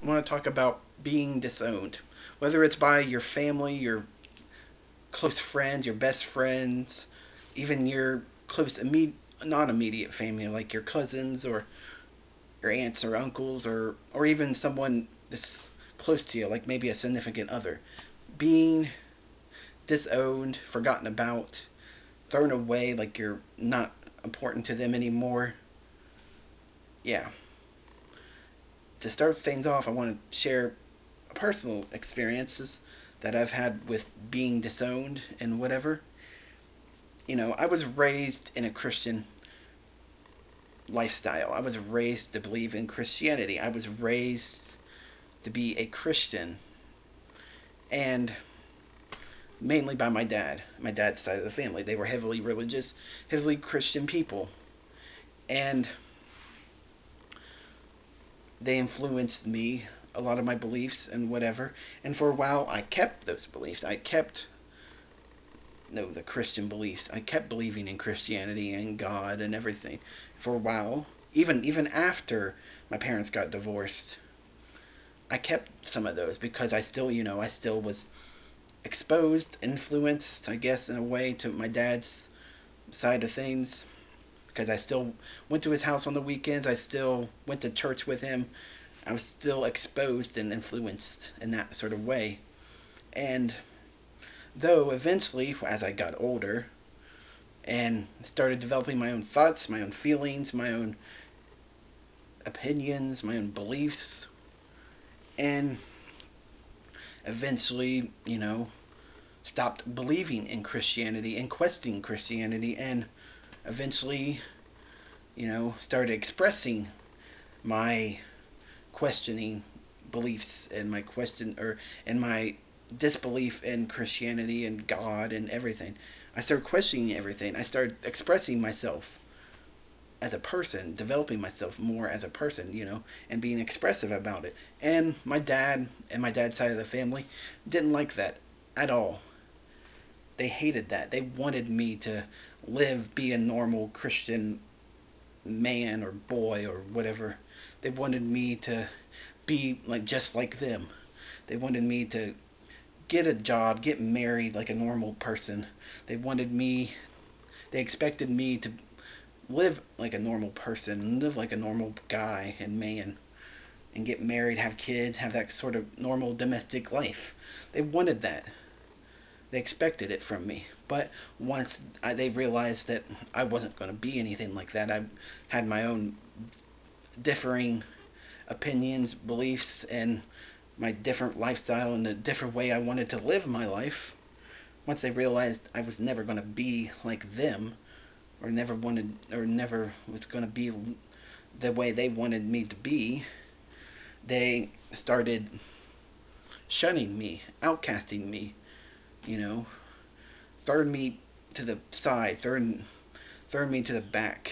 I want to talk about being disowned. Whether it's by your family, your close friends, your best friends, even your close non immediate family, like your cousins or your aunts or uncles, or even someone that's close to you, like maybe a significant other. Being disowned, forgotten about, thrown away like you're not important to them anymore. Yeah. To start things off, I want to share personal experiences that I've had with being disowned and whatever. I was raised in a Christian lifestyle. I was raised to believe in Christianity. I was raised to be a Christian, and mainly by my dad's side of the family. They were heavily religious, heavily Christian people, and they influenced me, a lot of my beliefs and whatever. And for a while, I kept those beliefs. I kept no the Christian beliefs. I kept believing in Christianity and God and everything for a while. Even after my parents got divorced, I kept some of those because I still was exposed, influenced, I guess, in a way to my dad's side of things. Because I still went to his house on the weekends. I still went to church with him. I was still exposed and influenced in that sort of way. And though eventually, as I got older and started developing my own thoughts, my own feelings, my own opinions, my own beliefs, and eventually, stopped believing in Christianity and questioning Christianity, and eventually, started expressing my questioning beliefs and my disbelief in Christianity and God and everything. I started questioning everything. I started expressing myself as a person, developing myself more as a person, and being expressive about it. And my dad and my dad's side of the family didn't like that at all. They hated that. They wanted me to be a normal Christian man or boy or whatever. They wanted me to be just like them. They wanted me to get a job, get married like a normal person. They wanted me they expected me to live like a normal person, live like a normal guy and man, and get married, have kids, have that sort of normal domestic life. They wanted that. They expected it from me. But once they realized that I wasn't going to be anything like that, I had my own differing opinions, beliefs, and my different lifestyle and the different way I wanted to live my life. Once they realized I was never going to be like them, or never was going to be the way they wanted me to be, they started shunning me, outcasting me, you know, throwing me to the side, throwing me to the back,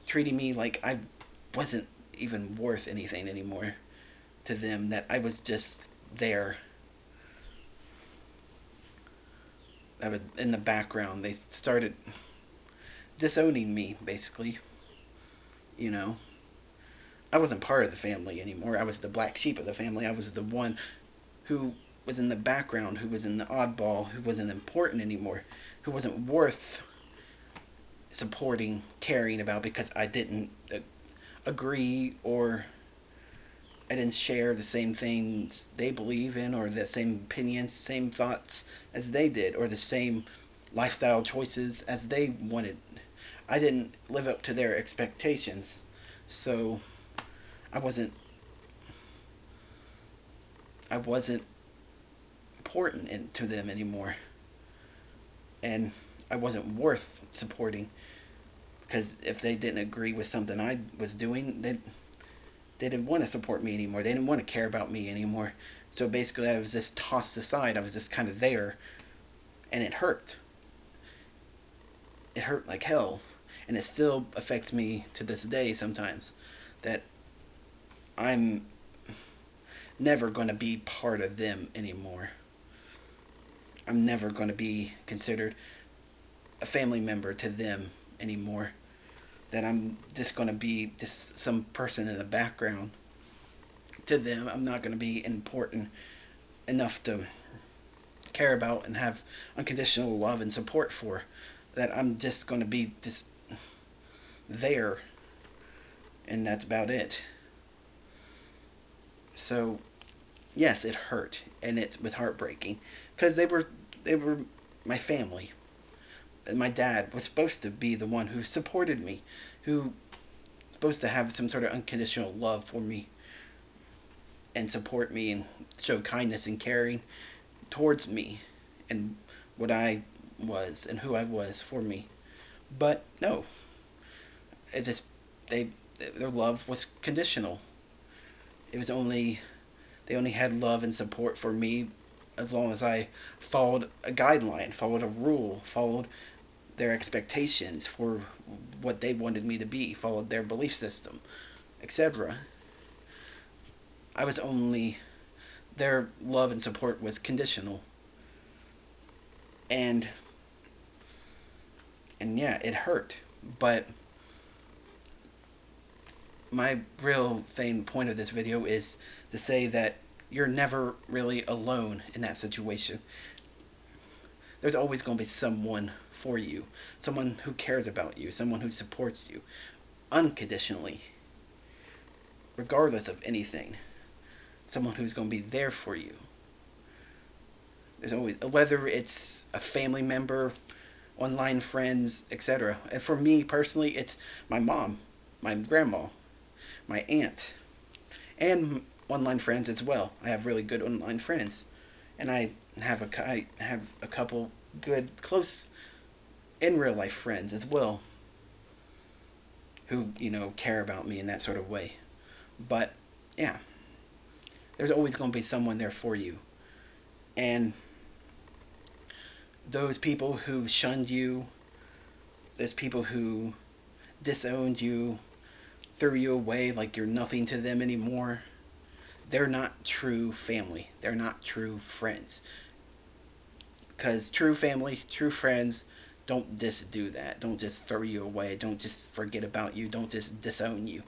treating me like I wasn't even worth anything anymore to them, that I was just there. I was in the background. They started disowning me, basically. You know, I wasn't part of the family anymore. I was the black sheep of the family. I was the one who was in the background, who was in the oddball, who wasn't important anymore, who wasn't worth supporting, caring about, because I didn't agree, or I didn't share the same things they believe in, or the same opinions, same thoughts as they did, or the same lifestyle choices as they wanted. I didn't live up to their expectations, so I wasn't I wasn't important to them anymore, and I wasn't worth supporting, because if they didn't agree with something I was doing, they didn't want to support me anymore. They didn't want to care about me anymore. So basically, I was just tossed aside. I was just kind of there, and it hurt. It hurt like hell, and it still affects me to this day sometimes. That I'm never going to be part of them anymore. I'm never going to be considered a family member to them anymore. That I'm just going to be just some person in the background to them. I'm not going to be important enough to care about and have unconditional love and support for. That I'm just going to be just there, and that's about it. So yes, it hurt, and it was heartbreaking because they were my family. And my dad was supposed to be the one who supported me, who was supposed to have some sort of unconditional love for me and support me and show kindness and caring towards me and what I was and who I was for me. But no, it just they their love was conditional. It was only they only had love and support for me as long as I followed a guideline, followed a rule, followed their expectations for what they wanted me to be, followed their belief system, etc. I was only their love and support was conditional. And yeah, it hurt, but my real point of this video is to say that you're never really alone in that situation. There's always going to be someone for you, someone who cares about you, someone who supports you unconditionally, regardless of anything. Someone who's going to be there for you. There's always, whether it's a family member, online friends, etc. And for me personally, it's my mom, my grandma, my aunt, and online friends as well. I have really good online friends, and I have a couple good close in real life friends as well, who care about me in that sort of way. But yeah, there's always going to be someone there for you, and those people who shunned you, those people who disowned you, threw you away like you're nothing to them anymore, they're not true family. They're not true friends. Because true family, true friends don't just do that. Don't just throw you away. Don't just forget about you. Don't just disown you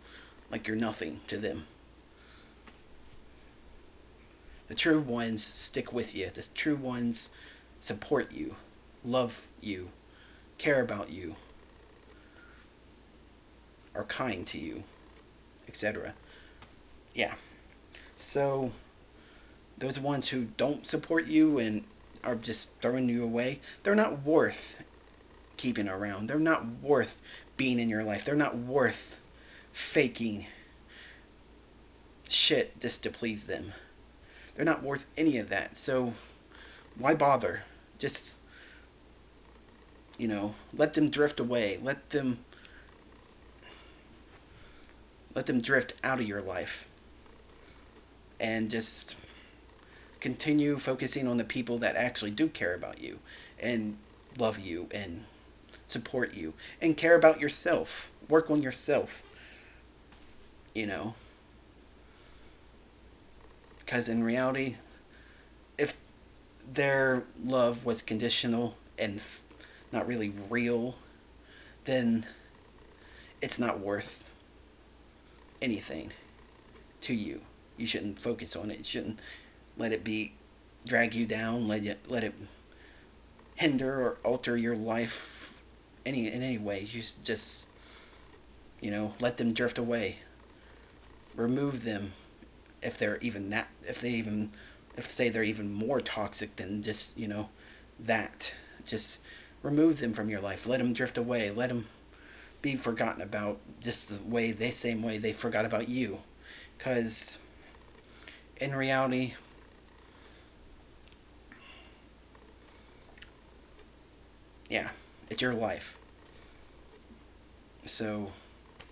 like you're nothing to them. The true ones stick with you. The true ones support you, love you, care about you, are kind to you, etc. Yeah. So those ones who don't support you and are just throwing you away, they're not worth keeping around. They're not worth being in your life. They're not worth faking shit just to please them. They're not worth any of that. So why bother? Just let them drift away. Let them drift out of your life. And just continue focusing on the people that actually do care about you and love you and support you and care about yourself. Work on yourself. Because in reality, if their love was conditional and not really real, then it's not worth anything to you. You shouldn't focus on it. You shouldn't let it drag you down. Let it hinder or alter your life in any way. You just let them drift away. Remove them if they're even that. If say they're even more toxic than just that. Just remove them from your life. Let them drift away. Let them be forgotten about, just the same way they forgot about you. Because in reality, yeah, it's your life. So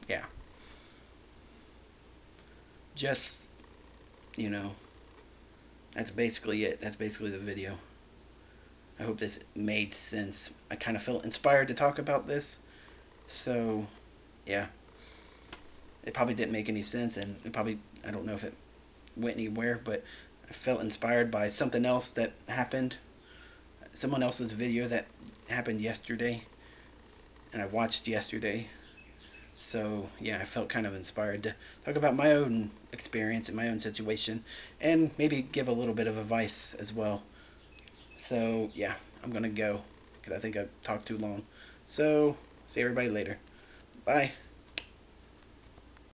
yeah, just that's basically it. That's basically the video. I hope this made sense. I kind of felt inspired to talk about this. So yeah, it probably didn't make any sense, and I don't know if it went anywhere, but I felt inspired by something else that happened, someone else's video that happened yesterday, and I watched yesterday. So yeah, I felt kind of inspired to talk about my own experience and my own situation, and maybe give a little bit of advice as well. So yeah, I'm gonna go because I think I've talked too long. So see everybody later. Bye.